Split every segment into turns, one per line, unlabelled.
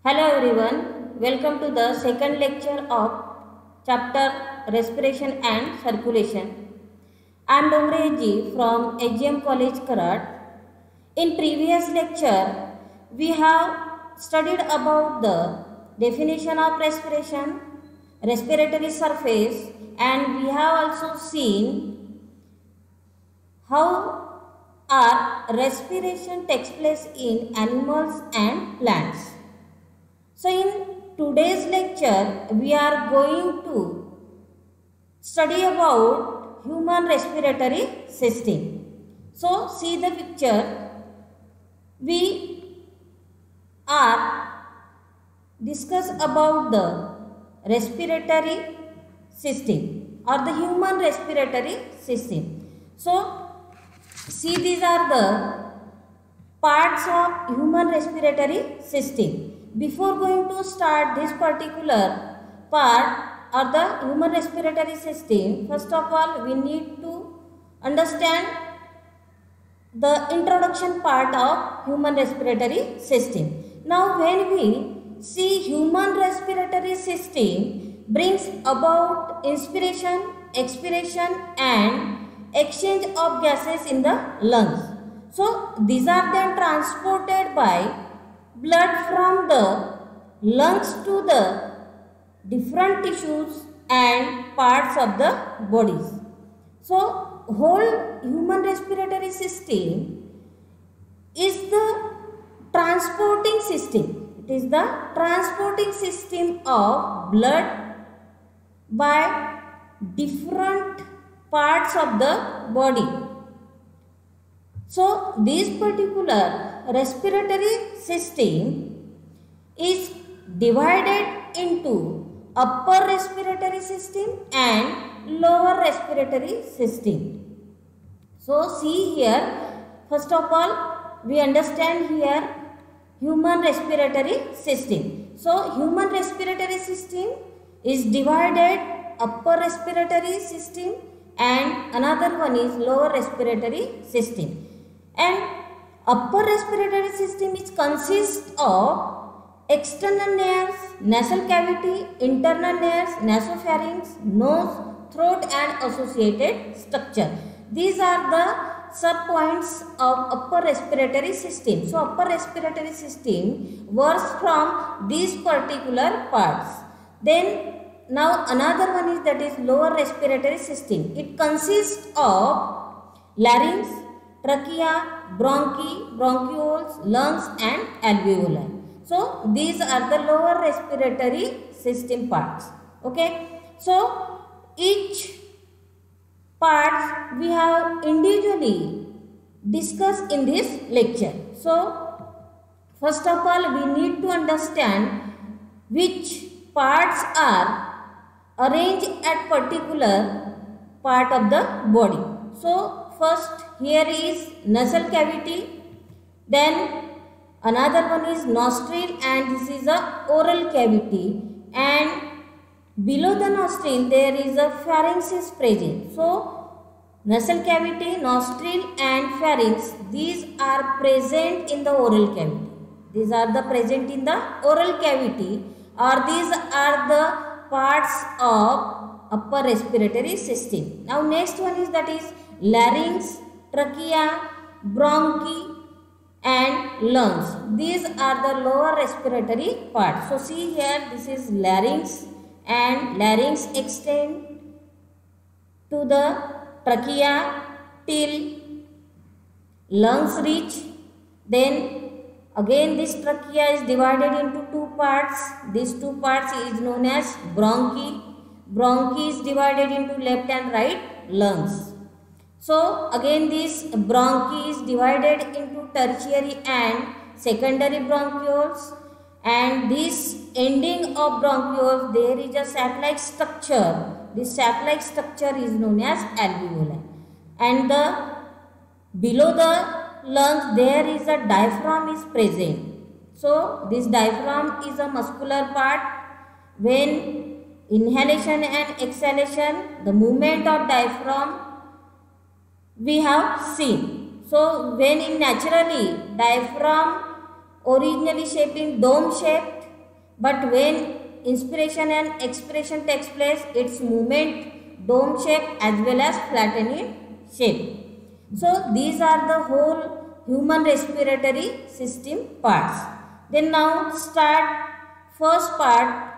Hello everyone, welcome to the second lecture of chapter Respiration and Circulation. I am Dongreji from HGM College Karad. In previous lecture, we have studied about the definition of respiration, respiratory surface, and we have also seen how our respiration takes place in animals and plants. So in today's lecture, we are going to study about human respiratory system. So see the picture. We are discuss about the respiratory system or the human respiratory system. So see, these are the parts of human respiratory system. Before going to start this particular part or the human respiratory system, first of all we need to understand the introduction part of human respiratory system. Now when we see human respiratory system brings about inspiration, expiration and exchange of gases in the lungs. So these are then transported by blood from the lungs to the different tissues and parts of the bodies. So whole human respiratory system is the transporting system. It is the transporting system of blood by different parts of the body. So this particular respiratory system is divided into upper respiratory system and lower respiratory system. So see here, first of all we understand here human respiratory system. So human respiratory system is divided upper respiratory system and another one is lower respiratory system. And upper respiratory system is consists of external nares, nasal cavity, internal nares, nasopharynx, nose, throat and associated structure. These are the subpoints of upper respiratory system. So upper respiratory system works from these particular parts. Then now another one is that is lower respiratory system. It consists of larynx, trachea, bronchi, bronchioles, lungs and alveoli. So these are the lower respiratory system parts. Okay. So each part we have individually discussed in this lecture. So first of all we need to understand which parts are arranged at particular part of the body. So first here is nasal cavity, then another one is nostril and this is a oral cavity, and below the nostril there is a pharynx is present. So nasal cavity, nostril and pharynx, these are present in the oral cavity. These are the present in the oral cavity, or these are the parts of upper respiratory system. Now next one is that is larynx, trachea, bronchi and lungs. These are the lower respiratory parts. So see here, this is larynx and larynx extend to the trachea till lungs reach. Then again this trachea is divided into two parts. These two parts is known as bronchi. Bronchi is divided into left and right lungs. So again this bronchi is divided into tertiary and secondary bronchioles, and this ending of bronchioles there is a sac-like structure. This sac-like structure is known as alveoli, and the below the lungs there is a diaphragm is present. So this diaphragm is a muscular part. When inhalation and exhalation, the movement of diaphragm we have seen. So when in naturally diaphragm originally shaped in dome shaped, but when inspiration and expiration takes place, its movement dome shape as well as flattened shape. So these are the whole human respiratory system parts. Then now start first part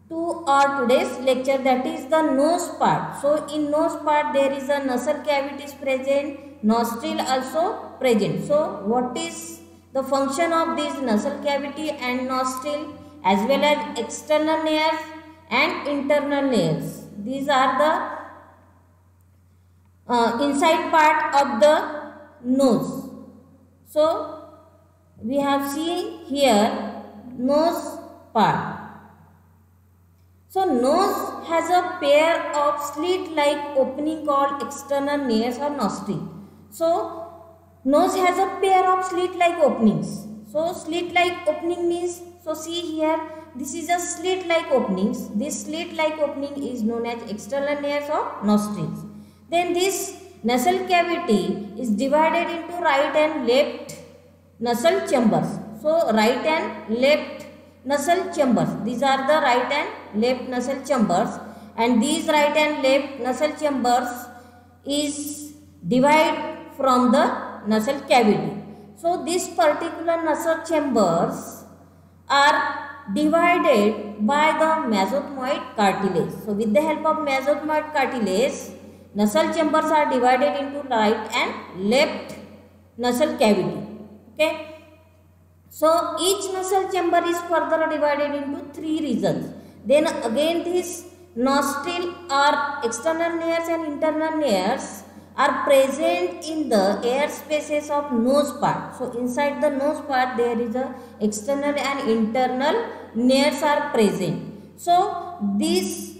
to our today's lecture, that is the nose part. So in nose part there is a nasal cavity is present, nostril also present. So what is the function of this nasal cavity and nostril as well as external layers and internal layers? These are the inside part of the nose. So we have seen here nose part. So nose has a pair of slit-like opening called external nares or nostril. So nose has a pair of slit-like openings. So slit-like opening means, so see here, this is a slit-like openings. This slit-like opening is known as external nares or nostrils. Then this nasal cavity is divided into right and left nasal chambers. So right and left nasal chambers. These are the right and left nasal chambers, and these right and left nasal chambers is divided from the nasal cavity. So these particular nasal chambers are divided by the mesothmoid cartilage. So with the help of mesothmoid cartilage, nasal chambers are divided into right and left nasal cavity. Okay. So each nasal chamber is further divided into 3 regions. Then again this nostril or external nares and internal nares are present in the air spaces of nose part. So inside the nose part there is a external and internal nares are present. So this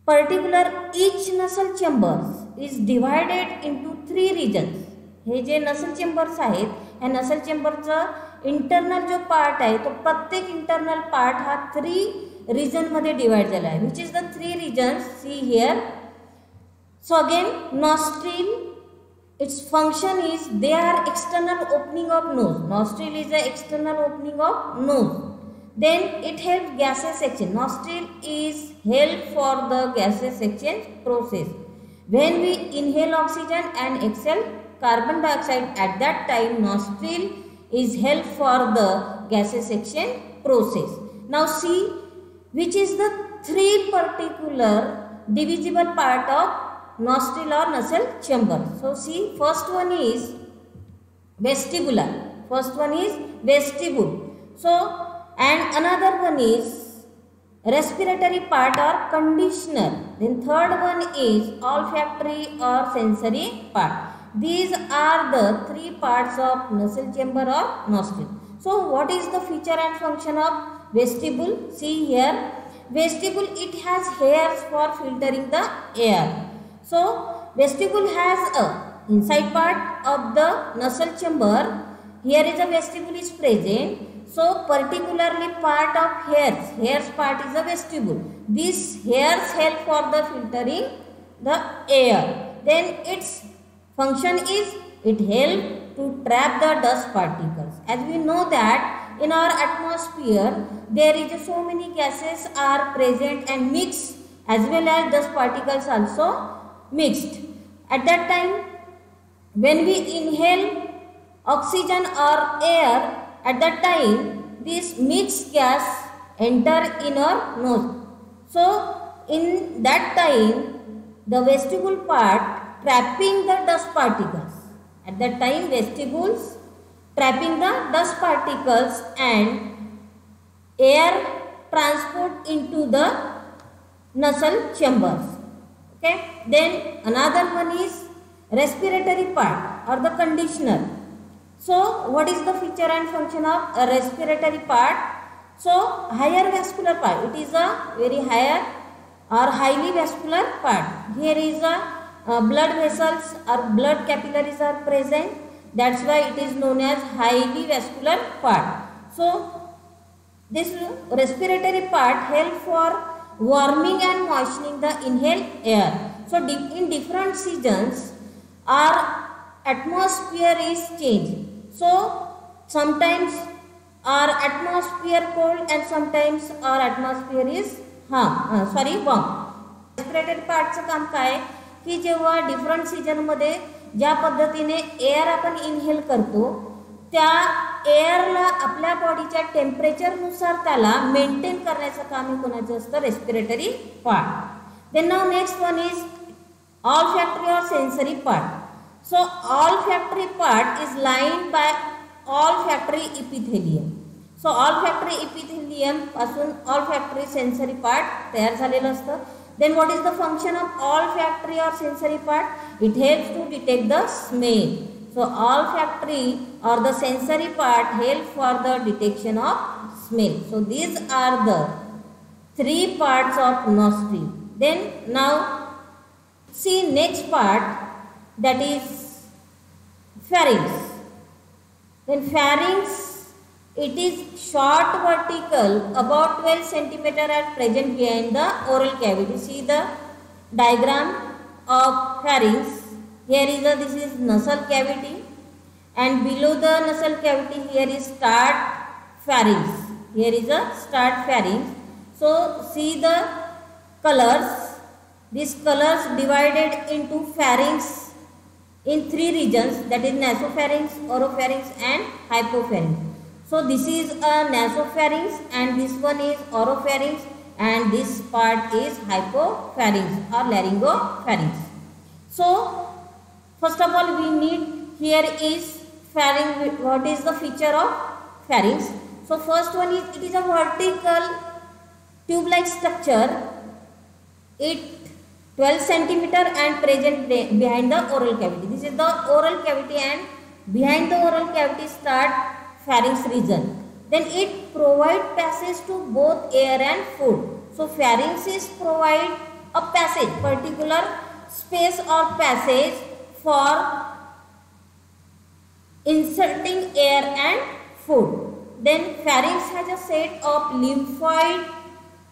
particular each nasal chamber is divided into 3 regions. हे जे नसल chambers आहेत, ह्या नसल चेंबरचा internal जो part आहे तो प्रत्येक internal part हा 3 region मध्ये डिवाइड झाला आहे. Which is the 3 regions, see here. So again nostril, its function is they are external opening of nose. Nostril is the external opening of nose. Then it helps gaseous exchange. Nostril is help for the gaseous exchange process. When we inhale oxygen and exhale carbon dioxide, at that time nostril is help for the gaseous exchange process. Now see which is the 3 particular divisible part of nostril or nasal chamber. So see, first one is vestibular. First one is vestibule. So and another one is respiratory part or conditioner. Then third one is olfactory or sensory part. These are the 3 parts of nasal chamber or nostril. So what is the feature and function of vestibule? See here, vestibule, it has hairs for filtering the air. So vestibule has a inside part of the nasal chamber. Here is a vestibule is present. So particularly part of hairs part is a vestibule. These hairs help for the filtering the air. Then its function is it helps to trap the dust particles. As we know that in our atmosphere there is so many gases are present and mixed, as well as dust particles also mixed. At that time when we inhale oxygen or air, at that time this mixed gas enter in our nose. So in that time the vestibule part trapping the dust particles. At that time vestibules trapping the dust particles and air transport into the nasal chambers. Okay. Then another one is respiratory part or the conditioner. So what is the feature and function of a respiratory part? So higher vascular part, it is a very higher or highly vascular part. Here is a blood vessels or blood capillaries are present. That's why it is known as highly vascular part. So this respiratory part help for warming and moistening the inhaled air. So in different seasons our atmosphere is changed. So sometimes our atmosphere cold and sometimes our atmosphere is warm. Respiratory पार्टचं काम काय की जेव्हा different सीजनमध्ये ज्या पद्धतीने air आपण inhale करतो त्या एअरला आपल्या बॉडीच्या टेम्परेचरनुसार त्याला मेंटेन करण्याचं काम हे कोणाचं असतं, respiratory part. Then now next one is olfactory or sensory part. So olfactory part is lined by olfactory epithelium. So olfactory epithelium पासून olfactory sensory part तयार झालेलं असतं. Then what is the function of olfactory or sensory part? It helps to detect the smell. So olfactory or the sensory part help for the detection of smell. So these are the three parts of nostril. Then now see next part, that is pharynx. Then pharynx, it is short vertical about 12 centimeter at present behind the oral cavity. See the diagram of pharynx. Here is this is nasal cavity, and below the nasal cavity here is start pharynx. Here is a start pharynx. So see the colors. These colors divided into pharynx in three regions, that is nasopharynx, oropharynx and hypopharynx. So this is a nasopharynx and this one is oropharynx and this part is hypopharynx or laryngopharynx. So first of all we need, here is pharynx. What is the feature of pharynx? So first one is, it is a vertical tube like structure. It 12 centimeter and present behind the oral cavity. This is the oral cavity and behind the oral cavity start pharynx region. Then it provide passage to both air and food. So pharynx is provide a passage, particular space or passage for inserting air and food. Then pharynx has a set of lymphoid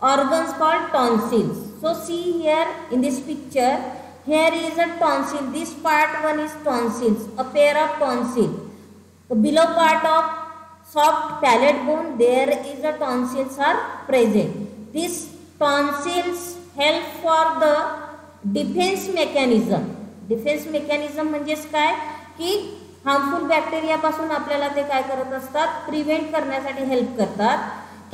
organs called tonsils. So see here in this picture, here is a tonsil. This part one is tonsils, a pair of tonsils. The below part of soft palate bone, there is a tonsils are present. These tonsils help for the defense mechanism. Defense mechanism म्हणजेच काय की harmful bacteria पासून आपल्याला ते काय करत असतात, prevent करण्यासाठी हेल्प करतात.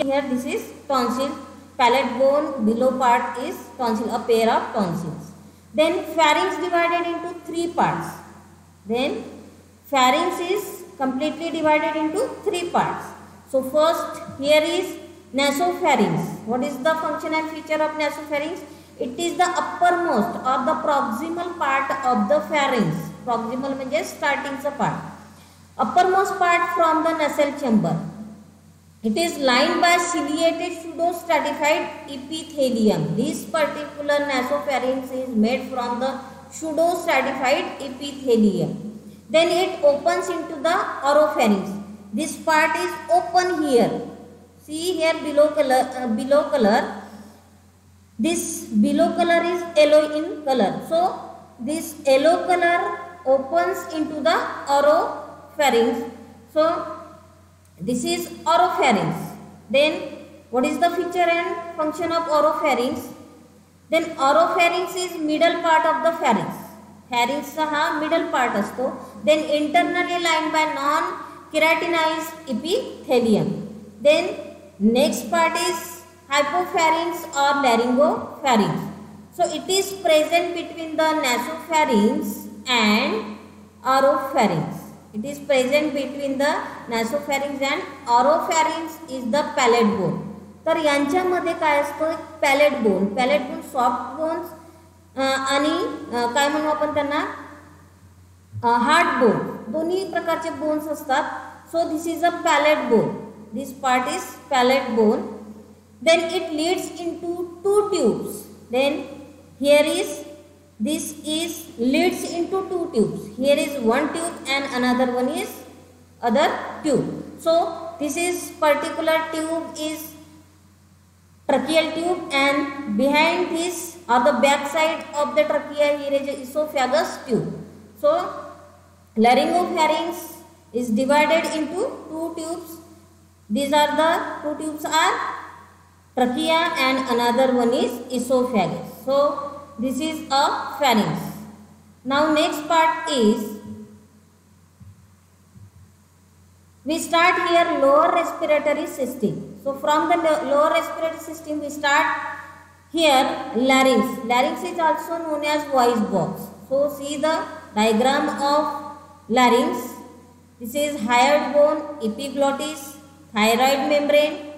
Here this is tonsil. Palate bone below part is tonsil, a pair of tonsils. Then pharynx divided into three parts. Then pharynx is completely divided into three parts. So first here is nasopharynx. What is the function and feature of nasopharynx? It is the uppermost or the proximal part of the pharynx. Proximal means starting the part. Uppermost part from the nasal chamber. It is lined by ciliated pseudostratified epithelium. This particular nasopharynx is made from the pseudostratified epithelium. Then it opens into the oropharynx. This part is open here. See here below color. This below color is yellow in color. So this yellow color opens into the oropharynx. So this is oropharynx. Then what is the feature and function of oropharynx? Then oropharynx is middle part of the pharynx. Pharynx हा middle part असतो. Then internally lined by non-keratinized epithelium. Then next part is hypopharynx or laryngopharynx. So it is present between the nasopharynx and oropharynx. It is present between the nasopharynx and oropharynx is the palate bone. तर यांच्यामध्ये काय असतो, palate bone. Palate bone soft bones आणि काय म्हणू आपण त्यांना hard bone, दोन्ही प्रकारचे बोन्स असतात. So this is a palate bone. This part is palate bone. Then it leads into two tubes. Then here is this is leads into two tubes. Here is one tube and another one is other tube. So this is particular tube is tracheal tube and behind this or the back side of the trachea here is esophagus tube. So laryngopharynx is divided into two tubes. These are the two tubes are trachea and another one is esophagus. So this is a pharynx. Now next part is, we start here lower respiratory system. So from the lower respiratory system we start here larynx. Larynx is also known as voice box. So see the diagram of larynx. This is hyoid bone, epiglottis, thyroid membrane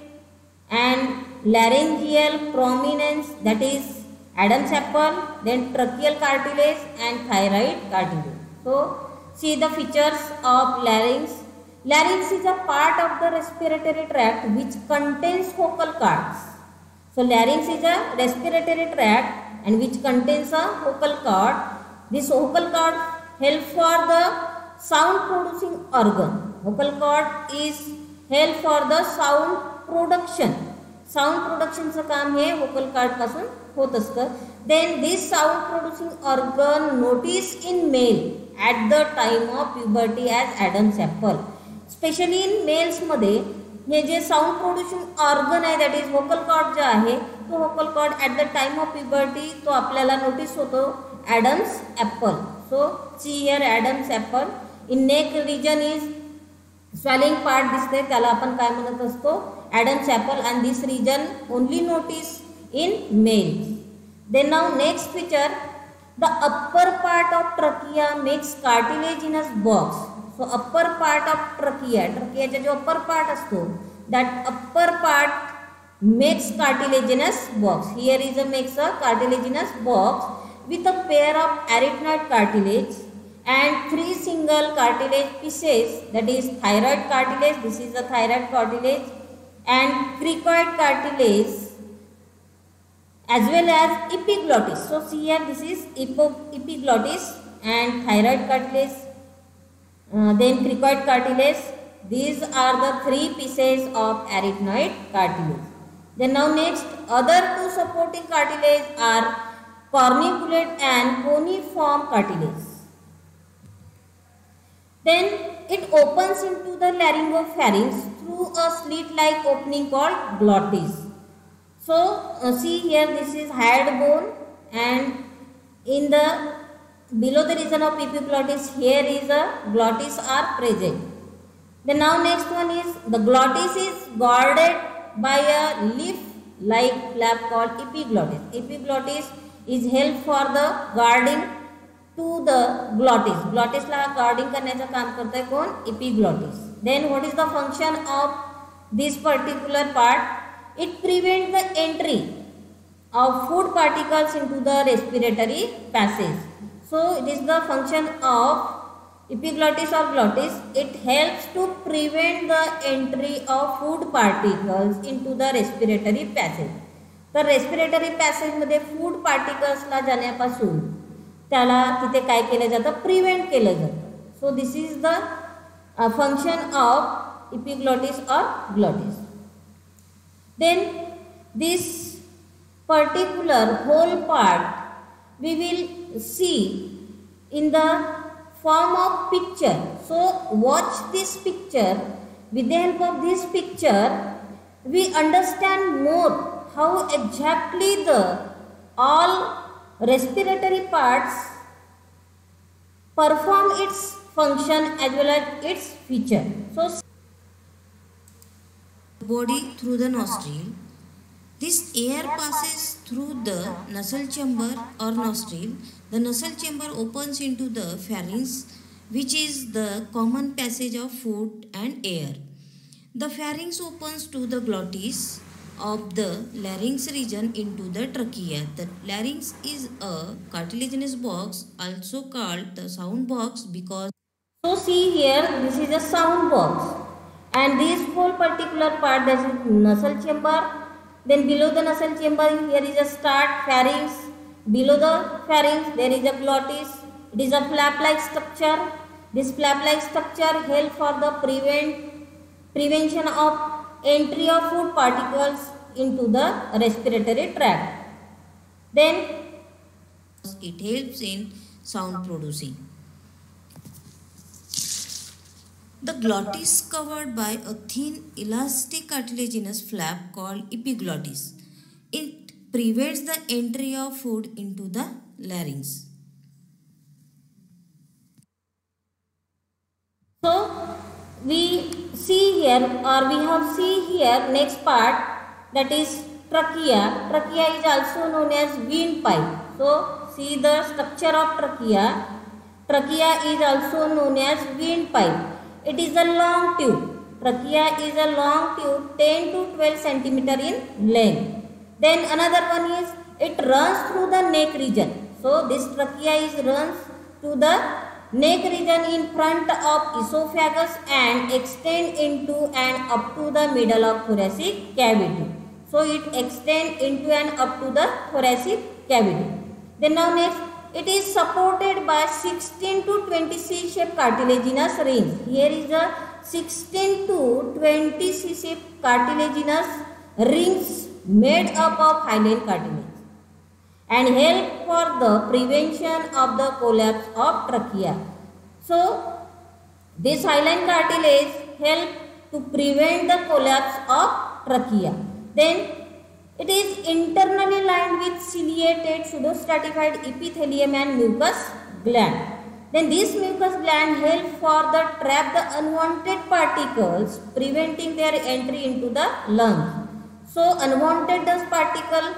and laryngeal prominence, that is Adam's apple, then tracheal cartilage and thyroid cartilage. So see the features of larynx. Larynx is a part of the respiratory tract which contains vocal cords. So larynx is a respiratory tract and which contains a vocal cord. This vocal cord helps for the sound producing organ. Vocal cord is help for the sound production. Sound प्रोडक्शनचं काम हे vocal cord पासून होत असतं. Then this sound producing organ notice in male at the time of puberty as Adam's apple. Specially in मेल्समध्ये हे जे sound producing organ आहे दॅट इज व्होकल कॉर्ड जे आहे तो vocal cord at the time of puberty तो आपल्याला notice होतो Adam's apple. So see here Adam's apple. In neck region is swelling part दिसते त्याला आपण काय म्हणत असतो Adam's apple, and this region only notice in males. Then now next feature, the upper part of trachea makes cartilaginous box. So upper part of trachea चा जो upper part असतो that upper part makes cartilaginous box. Here is a makes a cartilaginous box with a pair of arytenoid cartilage and 3 single cartilage pieces, that is thyroid cartilage. This is the thyroid cartilage and cricoid cartilage as well as epiglottis. So see here this is epiglottis and thyroid cartilage, then cricoid cartilage. These are the 3 pieces of arytenoid cartilage. Then now next other 2 supporting cartilage are corniculate and coniform cartilage. Then it opens into the laryngopharynx through a slit-like opening called glottis. So see here this is hyoid bone and in the below the region of epiglottis here is a glottis are present. Then now next one is the glottis is guarded by a leaf-like flap called epiglottis. Epiglottis is help for the guarding to the glottis. Glottis La guarding करण्याचं काम करते कोण? Epiglottis. Then what is the function of this particular part? It prevents the entry of food particles into the respiratory passage. So it is the function of epiglottis or glottis. It helps to prevent the entry of food particles into the respiratory passage. तर respiratory passage मध्ये food particles ला जाण्यापासून त्याला तिथे काय केलं जातं? Prevent केलं जातं. सो this is the function of epiglottis or glottis. Then this particular whole part we will see in the form of picture. So watch this picture. With the help of this picture we understand more how exactly the all respiratory parts perform its function as well as its feature. So
body through the nostril. This air passes through the nasal chamber or nostril. The nasal chamber opens into the pharynx, which is the common passage of food and air. The pharynx opens to the glottis of the larynx region into the trachea. The larynx is a cartilaginous box, also called the sound box because.
So see here, this is a sound box, and this whole particular part, that is nasal chamber. Then below the nasal chamber, here is a start pharynx. Below the pharynx, there is a glottis. It is a flap-like structure. This flap-like structure helps for the prevention of entry of food particles into the respiratory tract. Then
it helps in sound producing. The glottis covered by a thin elastic cartilaginous flap called epiglottis. It prevents the entry of food into the larynx.
So we see here, or we have see here next part, that is trachea. Trachea is also known as windpipe. So see the structure of trachea. Trachea is also known as windpipe. It is a long tube. Trachea is a long tube 10 to 12 centimeter in length. Then another one is it runs through the neck region. So this trachea is runs to the neck region in front of esophagus and extend into and up to the middle of thoracic cavity. So it extend into and up to the thoracic cavity. Then now next, it is supported by 16 to 20 C-shaped cartilaginous rings. Here is a 16 to 20 C-shaped cartilaginous rings made up of hyaline cartilage and help for the prevention of the collapse of trachea. So this hyaline cartilage help to prevent the collapse of trachea. Then it is internally lined with ciliated pseudostratified epithelium and mucus gland. Then this mucus gland help for the trap the unwanted particles, preventing their entry into the lungs. So unwanted dust particle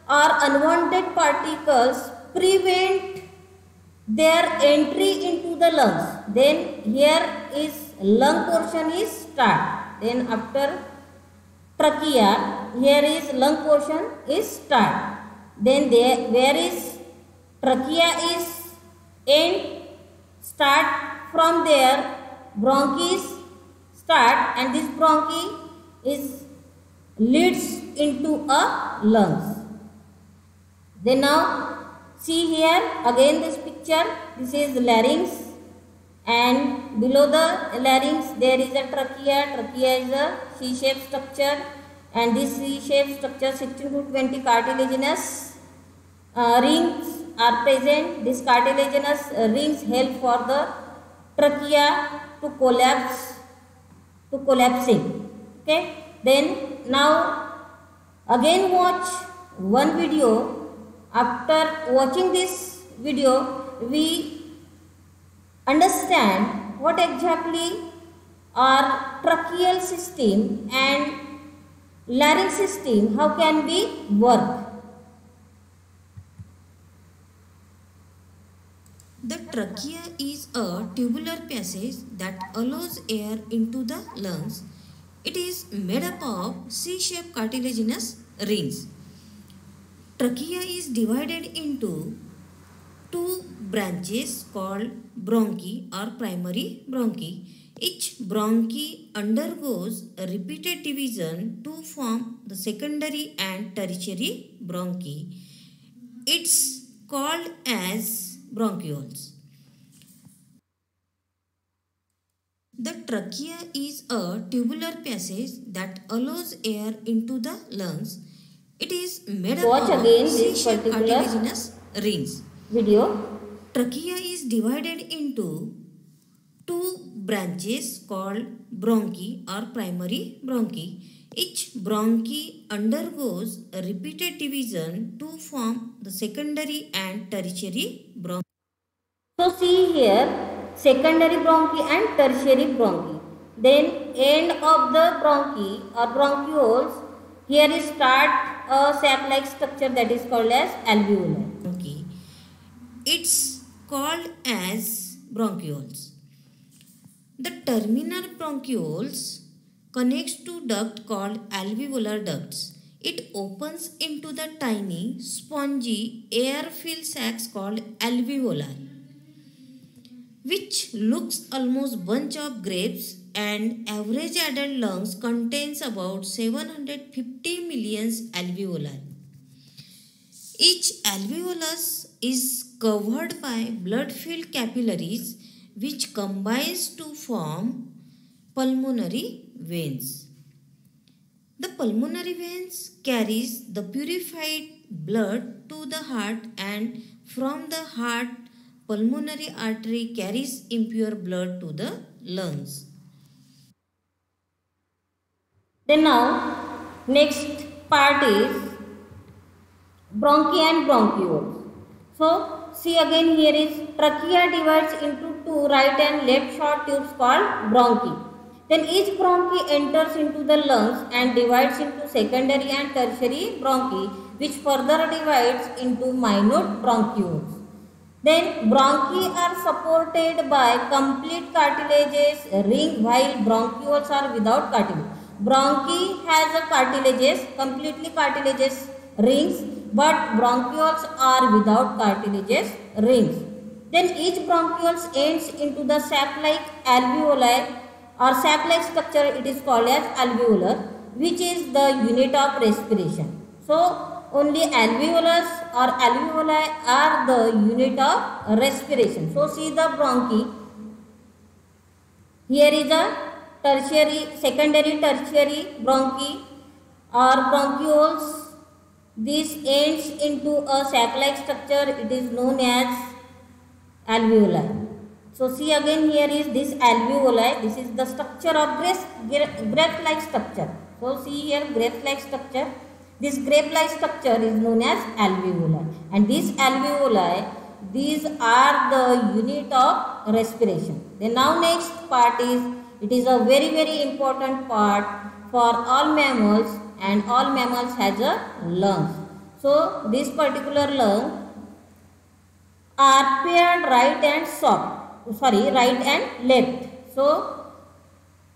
or unwanted particles prevent their entry into the lungs. Then here is lung portion is start. Then after trachea, here is lung portion is start. Then there where is trachea is end, start from there bronchi start, and this bronchi is leads into a lungs. Then now see here again this picture. This is larynx, and below the larynx there is a trachea. Trachea is a C-shaped structure, and this C-shaped structure 16 to 20 cartilaginous rings are present. This cartilaginous rings help for the trachea to collapsing. Okay. Then now again watch one video. After watching this video, we understand what exactly are tracheal system and larynx system, how can we work.
The trachea is a tubular passage that allows air into the lungs. It is made up of C-shaped cartilaginous rings. Trachea is divided into two branches called bronchi or primary bronchi. Each bronchi undergoes a repeated division to form the secondary and tertiary bronchi. It's called as bronchioles. The trachea is a tubular passage that allows air into the lungs. It is made
Watch
up
again
of
this
C-shaped
particular
cartilaginous rings.
video.
Trachea is divided into two branches called bronchi or primary bronchi. Each bronchi undergoes a repeated division to form the secondary and tertiary bronchi.
So see here secondary bronchi and tertiary bronchi. Then end of the bronchi or bronchioles, here is start a sap-like structure that is called as alveoli.
Bronchi. It's called as bronchioles. The terminal bronchioles connects to duct called alveolar ducts. It opens into the tiny spongy air-filled sacs called alveoli, which looks almost bunch of grapes, and average adult lungs contains about 750 million alveoli. Each alveolus is covered by blood-filled capillaries which combines to form pulmonary veins. The pulmonary veins carries the purified blood to the heart, and from the heart pulmonary artery carries impure blood to the lungs.
Then now next part is bronchi and bronchioles. So see again, here is trachea divides into two right and left short tubes called bronchi. Then each bronchi enters into the lungs and divides into secondary and tertiary bronchi, which further divides into minute bronchioles. Then bronchi are supported by complete cartilaginous ring, while bronchioles are without cartilage. Bronchi has a completely cartilaginous rings, but bronchioles are without cartilaginous rings. Then each bronchioles ends into the sac-like alveoli or sac-like structure. It is called as alveolar, which is the unit of respiration. So only alveolus or alveoli are the unit of respiration. So see the bronchi. Here is a secondary, tertiary bronchi or bronchioles. This ends into a sac-like structure. It is known as alveoli. So see again, here is this alveoli. This is the structure of grape-like structure. So see here, grape-like structure. This grape-like structure is known as alveoli. And these alveoli, these are the unit of respiration. Then now next part is, it is a very important part for all mammals, and all mammals has a lungs. So this particular lung are paired right and left. So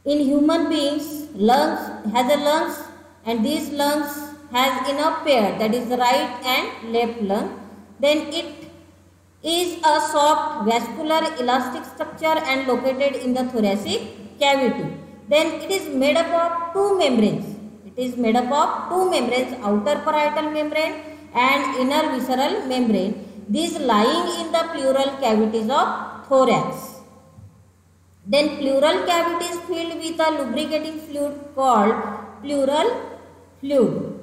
in human beings, lungs has a lungs, and these lungs has in a pair, that is the right and left lung. Then it is a soft vascular elastic structure and located in the thoracic cavity. Then it is made up of two membranes. Outer parietal membrane and inner visceral membrane. These lying in the pleural cavities of thorax. Then pleural cavity is filled with a lubricating fluid called pleural fluid.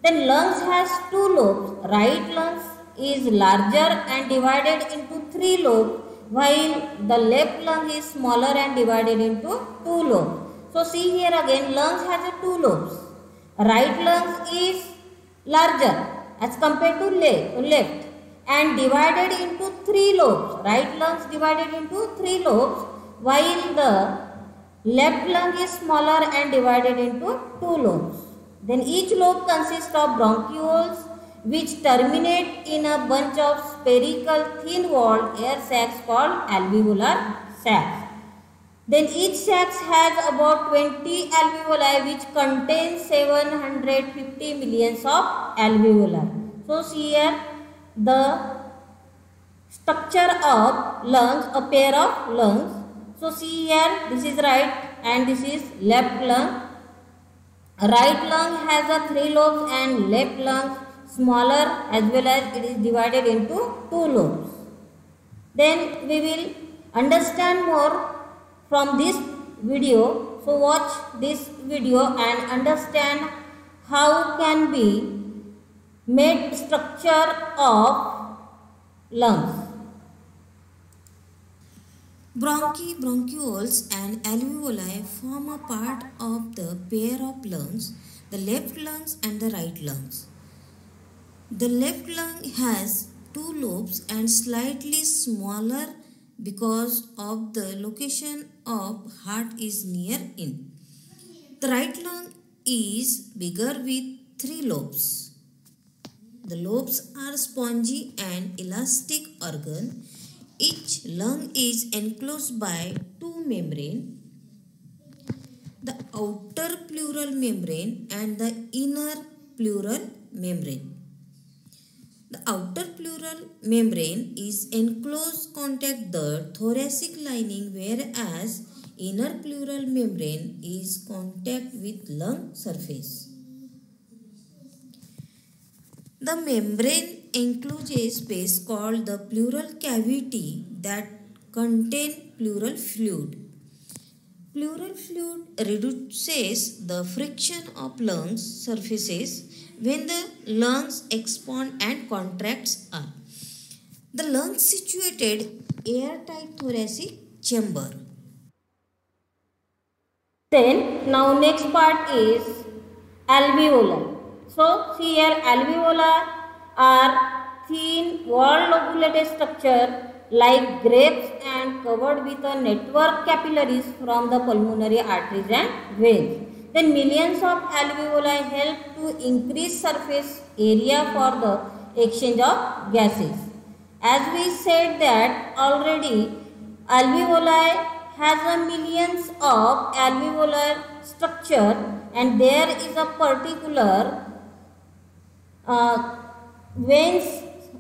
Then lungs has two lobes. Right lungs is larger and divided into three lobes, while the left lung is smaller and divided into two lobes. So see here again, lungs has two lobes. Right lung is larger as compared to left and divided into three lobes. Right lungs divided into three lobes, while the left lung is smaller and divided into two lobes. Then each lobe consists of bronchioles, which terminate in a bunch of spherical thin-walled air sacs called alveolar sacs. Then each sac has about 20 alveoli, which contains 750 millions of alveoli. So see here the structure of lungs, a pair of lungs. So see here, this is right and this is left lung. Right lung has a three lobes and left lung smaller, as well as it is divided into two lobes. Then we will understand more from this video. So watch this video and understand how can be made structure of lungs.
Bronchi, bronchioles and alveoli form a part of the pair of lungs, the left lungs and the right lungs. The left lung has two lobes and slightly smaller because of the location of heart is near in. The right lung is bigger with three lobes. The lobes are spongy and elastic organ. Each lung is enclosed by two membranes, the outer pleural membrane and the inner pleural membrane. The outer pleural membrane is enclosed contact the thoracic lining, whereas inner pleural membrane is contact with lung surface. The membrane encloses a space called the pleural cavity that contains pleural fluid. Pleural fluid reduces the friction of lungs surfaces when the lungs expand and contracts are. The lungs situated airtight thoracic chamber.
Then now next part is alveolar. So see here, alveolar are thin wall lobulated structure like grapes and covered with a network capillaries from the pulmonary arteries and veins. Then millions of alveoli help to increase surface area for the exchange of gases. As we said that already, alveoli has a millions of alveolar structure, and there is a particular veins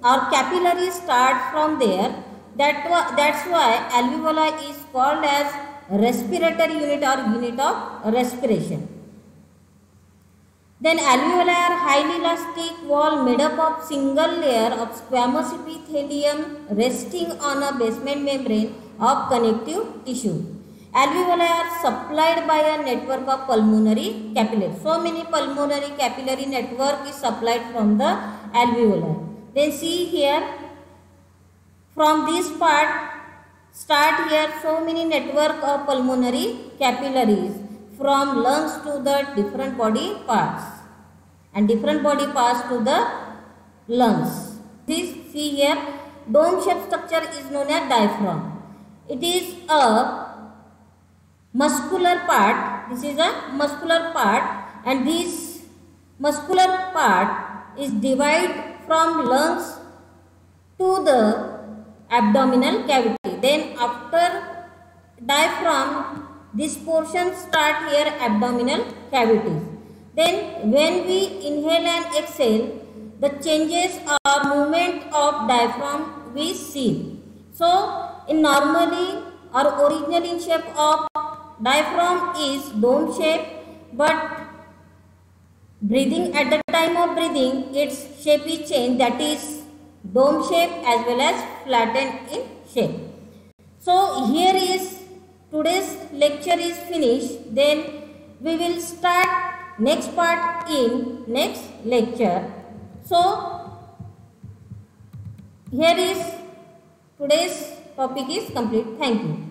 or capillaries start from there. That's why alveoli is called as respiratory unit or unit of respiration. Then alveoli are highly elastic wall made up of single layer of squamous epithelium resting on a basement membrane of connective tissue. Alveoli are supplied by a network of pulmonary capillaries. So many pulmonary capillary network is supplied from the alveoli. Then see here, from this part start here so many network of pulmonary capillaries from lungs to the different body parts and different body parts to the lungs. This see here, dome shaped structure is known as diaphragm. It is a muscular part. This is a muscular part, and this muscular part is divided from lungs to the abdominal cavity. Then after diaphragm, this portion start here abdominal cavities. Then when we inhale and exhale, the changes or movement of diaphragm we see. So in normally or original in shape of diaphragm is dome shape, but breathing at the time of breathing its shape is changed, that is dome shape as well as flattened in shape. So here is today's lecture is finished. Then we will start next part in next lecture. So here is today's topic is complete. Thank you.